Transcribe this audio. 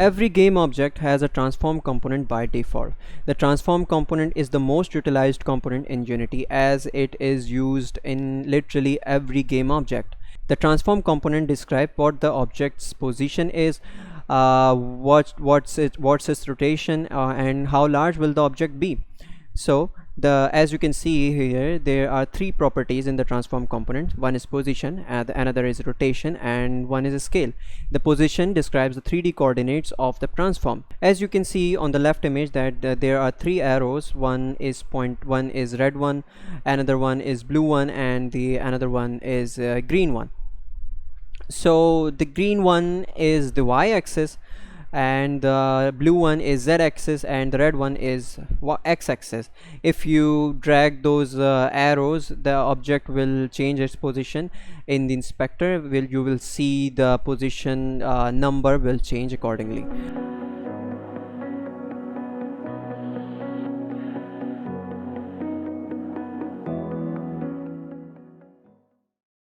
Every game object has a transform component by default. The transform component is the most utilized component in Unity as it is used in literally every game object. The transform component describes what the object's position is, what's its rotation, and how large will the object be. So as you can see here, there are three properties in the transform component. One is position, another is rotation, and one is scale. The position describes the 3D coordinates of the transform. As you can see on the left image that there are three arrows. One is red one, another one is blue one, and the another one is green one. So the green one is the y-axis, and the blue one is z-axis, and the red one is x-axis. If you drag those arrows, the object will change its position in the inspector. You will see the position number will change accordingly.